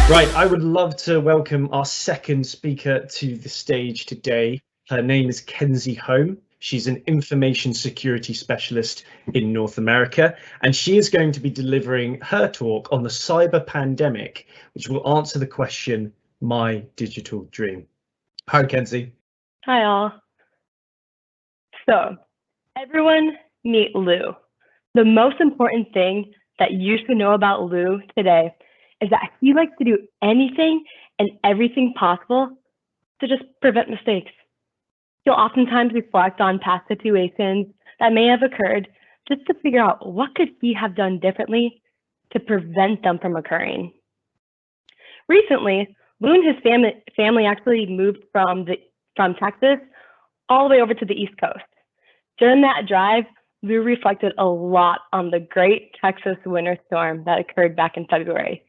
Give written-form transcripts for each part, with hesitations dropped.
Right, I would love to welcome our second speaker to the stage today. Her name is Kenzie Holme. She's an information security specialist in North America, and she is going to be delivering her talk on the cyber pandemic, which will answer the question, My Digital Dream. Hi, Kenzie. Hi, all. So, everyone meet Lou. The most important thing that you should know about Lou today is that he likes to do anything and everything possible to just prevent mistakes. He'll oftentimes reflect on past situations that may have occurred just to figure out what could he have done differently to prevent them from occurring. Recently, Lou and his family actually moved from Texas all the way over to the East Coast. During that drive, Lou reflected a lot on the great Texas winter storm that occurred back in February.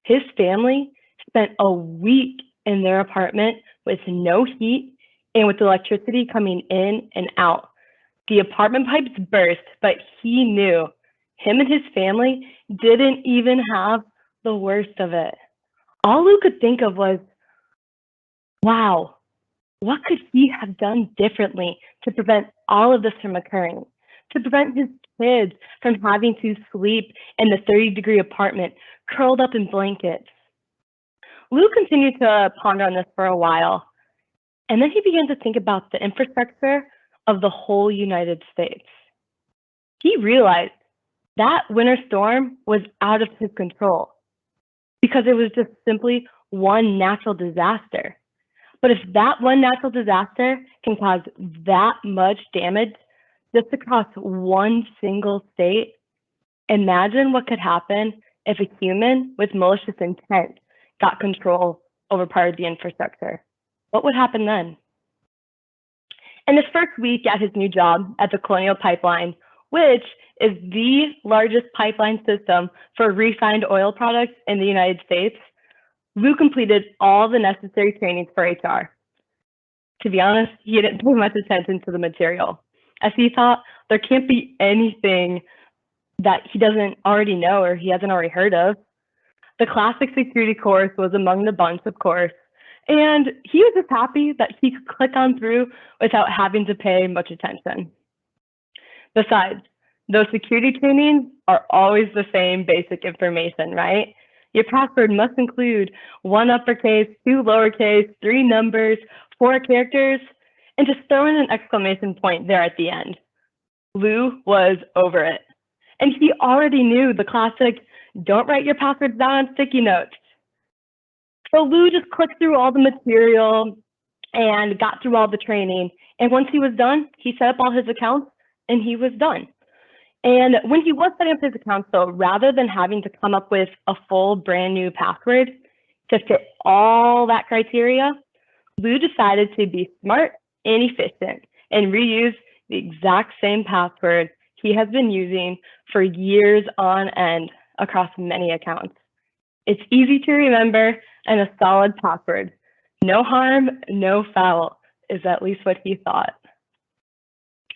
His family spent a week in their apartment with no heat and with electricity coming in and out. The apartment pipes burst, but he knew him and his family didn't even have the worst of it. All Lou could think of was, wow, what could he have done differently to prevent all of this from occurring? To prevent his kids from having to sleep in the 30-degree apartment, curled up in blankets. Lou continued to ponder on this for a while, and then he began to think about the infrastructure of the whole United States. He realized that winter storm was out of his control because it was just simply one natural disaster. But if that one natural disaster can cause that much damage just across one single state, imagine what could happen if a human with malicious intent got control over part of the infrastructure. What would happen then? In his first week at his new job at the Colonial Pipeline, which is the largest pipeline system for refined oil products in the United States, Lou completed all the necessary trainings for HR. To be honest, he didn't pay much attention to the material, as he thought there can't be anything that he doesn't already know or he hasn't already heard of. The classic security course was among the bunch, of course, and he was just happy that he could click on through without having to pay much attention. Besides, those security trainings are always the same basic information, right? Your password must include 1 uppercase, 2 lowercase, 3 numbers, 4 characters, and just throw in an exclamation point there at the end. Lou was over it. And he already knew the classic, don't write your passwords down on sticky notes. So Lou just clicked through all the material and got through all the training. And once he was done, he set up all his accounts and he was done. And when he was setting up his accounts, though, rather than having to come up with a full brand new password to fit all that criteria, Lou decided to be smart and efficient and reuse the exact same password he has been using for years on end across many accounts. It's easy to remember and a solid password. No harm, no foul, is at least what he thought.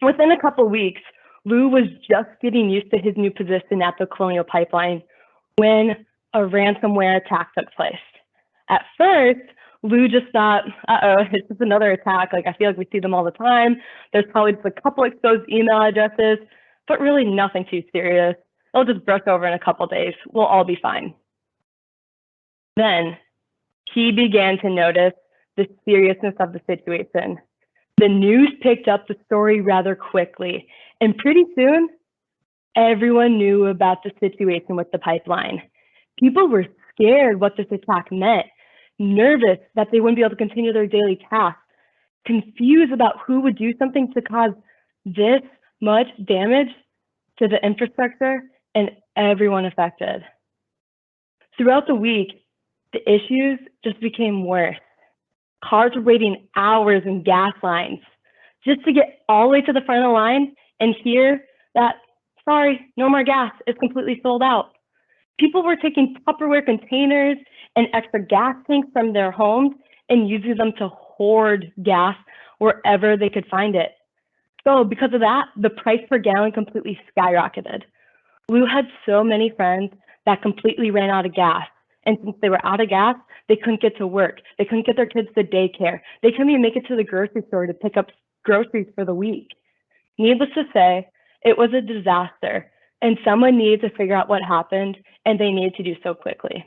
Within a couple weeks, Lou was just getting used to his new position at the Colonial Pipeline when a ransomware attack took place. At first, Lou just thought, it's just another attack. Like, I feel like we see them all the time. There's probably just a couple exposed email addresses, but really nothing too serious. It'll just brush over in a couple days. We'll all be fine. Then he began to notice the seriousness of the situation. The news picked up the story rather quickly, and pretty soon, everyone knew about the situation with the pipeline. People were scared what this attack meant, nervous that they wouldn't be able to continue their daily tasks, confused about who would do something to cause this much damage to the infrastructure and everyone affected. Throughout the week, the issues just became worse. Cars were waiting hours in gas lines just to get all the way to the front of the line and hear that, sorry, no more gas, it's completely sold out. People were taking Tupperware containers and extra gas tanks from their homes and using them to hoard gas wherever they could find it. So because of that, the price per gallon completely skyrocketed. Lou had so many friends that completely ran out of gas And since they were out of gas, they couldn't get to work. They couldn't get their kids to daycare. They couldn't even make it to the grocery store to pick up groceries for the week. Needless to say, it was a disaster, and someone needed to figure out what happened, and they needed to do so quickly.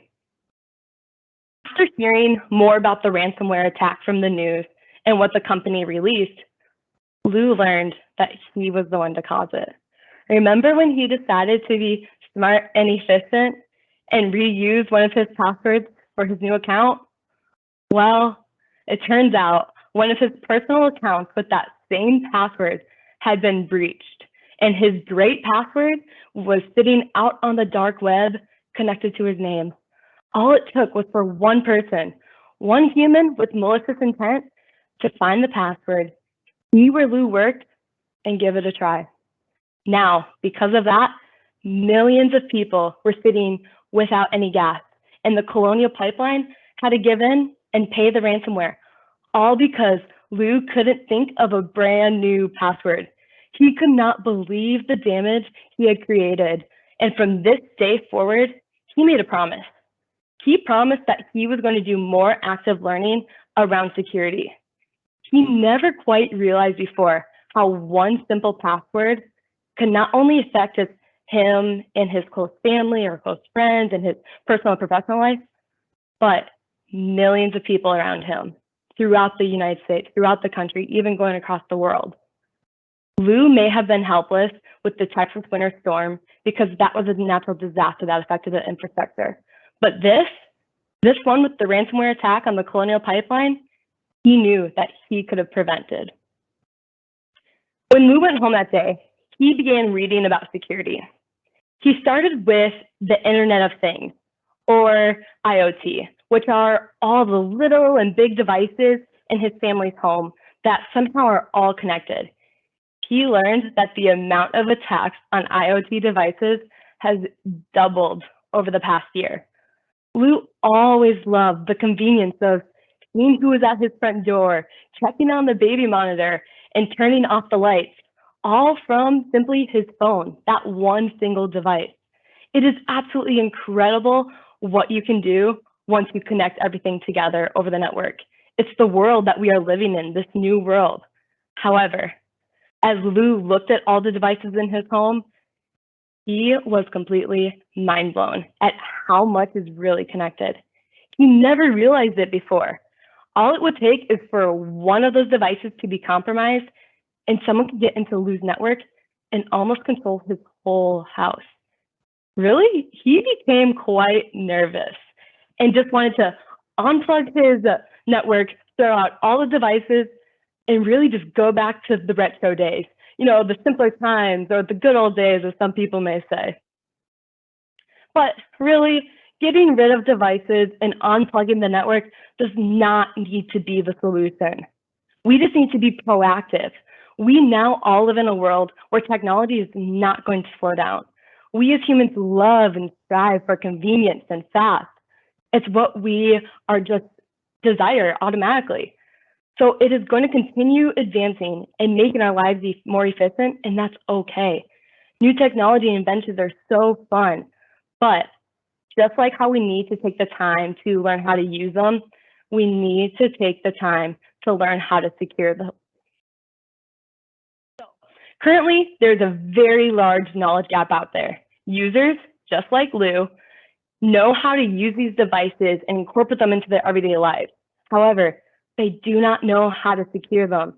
After hearing more about the ransomware attack from the news and what the company released, Lou learned that he was the one to cause it. Remember when he decided to be smart and efficient and reuse one of his passwords for his new account? Well, it turns out one of his personal accounts with that same password had been breached, and his great password was sitting out on the dark web connected to his name. All it took was for one person, one human with malicious intent, to find the password, see where Lou worked, and give it a try. Now, because of that, millions of people were sitting without any gas, and the Colonial Pipeline had to give in and pay the ransomware, all because Lou couldn't think of a brand new password. He could not believe the damage he had created, and from this day forward, he made a promise. He promised that he was going to do more active learning around security. He never quite realized before how one simple password could not only affect him and his close family or close friends and his personal and professional life, but millions of people around him throughout the United States, throughout the country, even going across the world. Lou may have been helpless with the Texas winter storm because that was a natural disaster that affected the infrastructure. But this one with the ransomware attack on the Colonial Pipeline, he knew that he could have prevented. When Lou went home that day, he began reading about security. He started with the Internet of Things, or IoT, which are all the little and big devices in his family's home that somehow are all connected. He learned that the amount of attacks on IoT devices has doubled over the past year. Lou always loved the convenience of seeing who was at his front door, checking on the baby monitor, and turning off the lights, all from simply his phone, that one single device. It is absolutely incredible what you can do once you connect everything together over the network. It's the world that we are living in, this new world. However, as Lou looked at all the devices in his home, he was completely mind blown at how much is really connected. He never realized it before. All it would take is for one of those devices to be compromised and someone could get into Lou's network and almost control his whole house. Really, he became quite nervous and just wanted to unplug his network, throw out all the devices, and really just go back to the retro days, the simpler times or the good old days, as some people may say. But really, getting rid of devices and unplugging the network does not need to be the solution. We just need to be proactive. We now all live in a world where technology is not going to slow down. We as humans love and strive for convenience and fast. It's what we are just desire automatically. So it is going to continue advancing and making our lives more efficient, and that's okay. New technology and inventions are so fun, but just like how we need to take the time to learn how to use them, we need to take the time to learn how to secure them. So currently, there's a very large knowledge gap out there. Users, just like Lou, know how to use these devices and incorporate them into their everyday lives. However, they do not know how to secure them.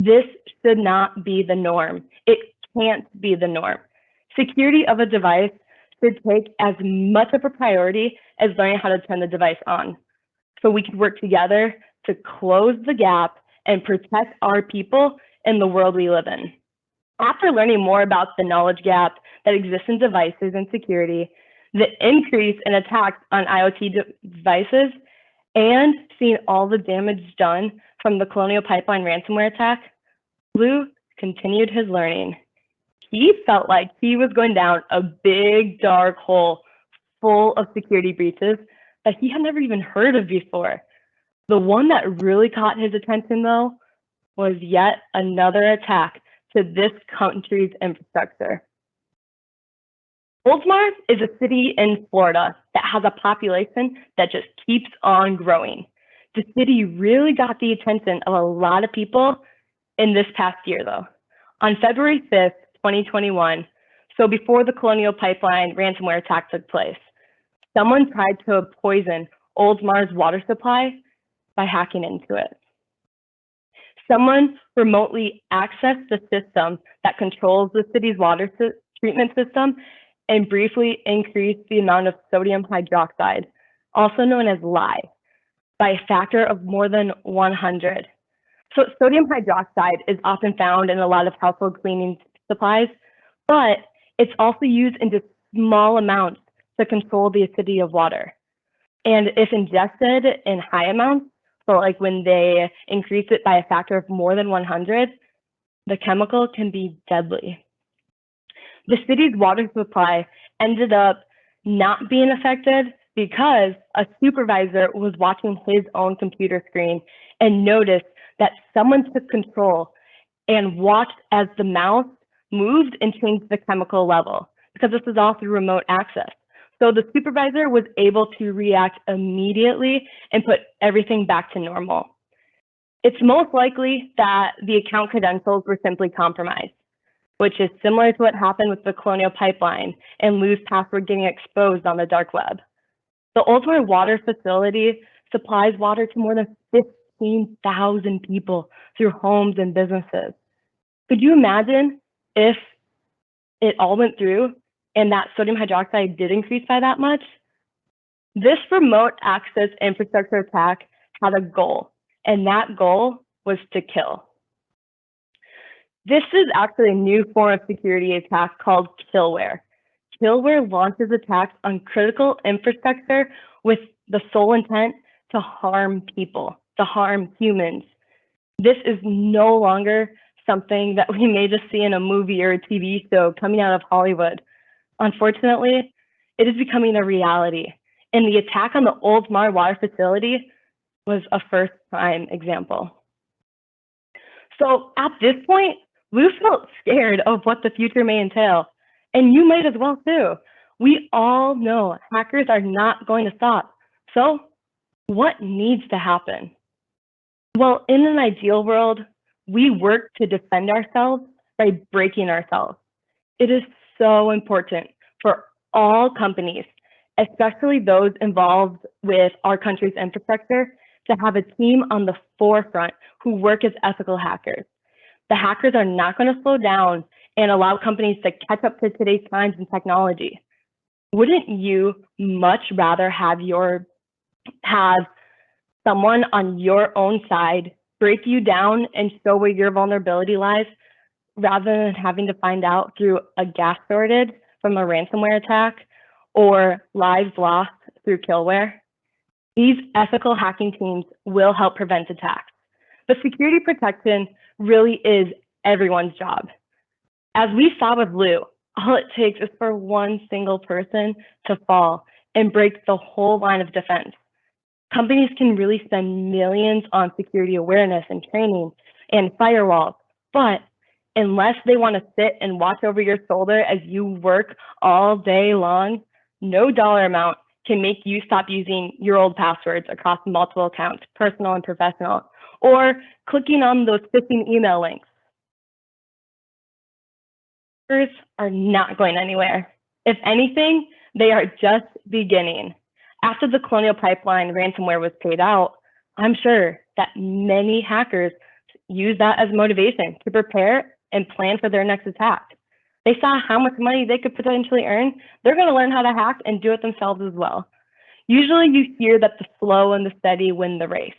This should not be the norm. It can't be the norm. Security of a device should take as much of a priority as learning how to turn the device on, so we can work together to close the gap and protect our people in the world we live in. After learning more about the knowledge gap that exists in devices and security, the increase in attacks on IoT devices, and seeing all the damage done from the Colonial Pipeline ransomware attack, Lou continued his learning. He felt like he was going down a big dark hole full of security breaches that he had never even heard of before. The one that really caught his attention, though, was yet another attack to this country's infrastructure. Oldsmar is a city in Florida that has a population that just keeps on growing. The city really got the attention of a lot of people in this past year, though. On February 5th, 2021, so before the Colonial Pipeline ransomware attack took place, someone tried to poison Oldsmar's water supply by hacking into it. Someone remotely accessed the system that controls the city's water treatment system and briefly increased the amount of sodium hydroxide, also known as lye, by a factor of more than 100. So sodium hydroxide is often found in a lot of household cleaning supplies, but it's also used in just small amounts to control the acidity of water. And if ingested in high amounts, so like when they increase it by a factor of more than 100, the chemical can be deadly. The city's water supply ended up not being affected because a supervisor was watching his own computer screen and noticed that someone took control and watched as the mouse moved and changed the chemical level, because this is all through remote access. So the supervisor was able to react immediately and put everything back to normal. It's most likely that the account credentials were simply compromised, which is similar to what happened with the Colonial Pipeline and loose password getting exposed on the dark web. The Oldsmar water facility supplies water to more than 15,000 people through homes and businesses. Could you imagine if it all went through and that sodium hydroxide did increase by that much? This remote access infrastructure attack had a goal, and that goal was to kill. This is actually a new form of security attack called killware. Killware launches attacks on critical infrastructure with the sole intent to harm people, to harm humans. This is no longer something that we may just see in a movie or a TV show coming out of Hollywood. Unfortunately, it is becoming a reality. And the attack on the Oldsmar water facility was a first prime example. So at this point, we felt scared of what the future may entail. And you might as well too. We all know hackers are not going to stop. So what needs to happen? Well, in an ideal world, we work to defend ourselves by breaking ourselves. It is so important for all companies, especially those involved with our country's infrastructure, to have a team on the forefront who work as ethical hackers. The hackers are not going to slow down and allow companies to catch up to today's times and technology. Wouldn't you much rather have someone on your own side break you down and show where your vulnerability lies, rather than having to find out through a gas shortage from a ransomware attack or lives lost through killware? These ethical hacking teams will help prevent attacks. But security protection really is everyone's job. As we saw with Lou, all it takes is for one single person to fall and break the whole line of defense. Companies can really spend millions on security awareness and training and firewalls, but unless they want to sit and watch over your shoulder as you work all day long, no dollar amount can make you stop using your old passwords across multiple accounts, personal and professional, or clicking on those phishing email links. Hackers are not going anywhere. If anything, they are just beginning. After the Colonial Pipeline ransomware was paid out, I'm sure that many hackers used that as motivation to prepare and plan for their next attack. They saw how much money they could potentially earn. They're going to learn how to hack and do it themselves as well. Usually you hear that the slow and the steady win the race.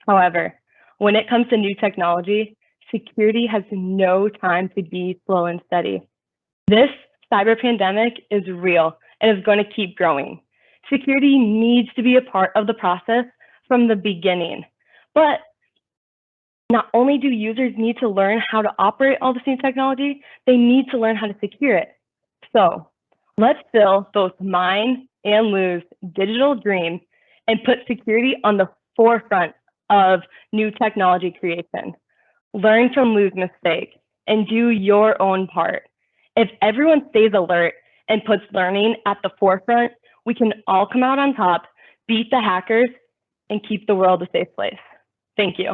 However, when it comes to new technology, security has no time to be slow and steady. This cyber pandemic is real and is going to keep growing. Security needs to be a part of the process from the beginning. But not only do users need to learn how to operate all this new technology, they need to learn how to secure it. So let's fill both mine and Lou's digital dream and put security on the forefront of new technology creation. Learn from Lou's mistake and do your own part. If everyone stays alert and puts learning at the forefront, we can all come out on top, beat the hackers, and keep the world a safe place. Thank you.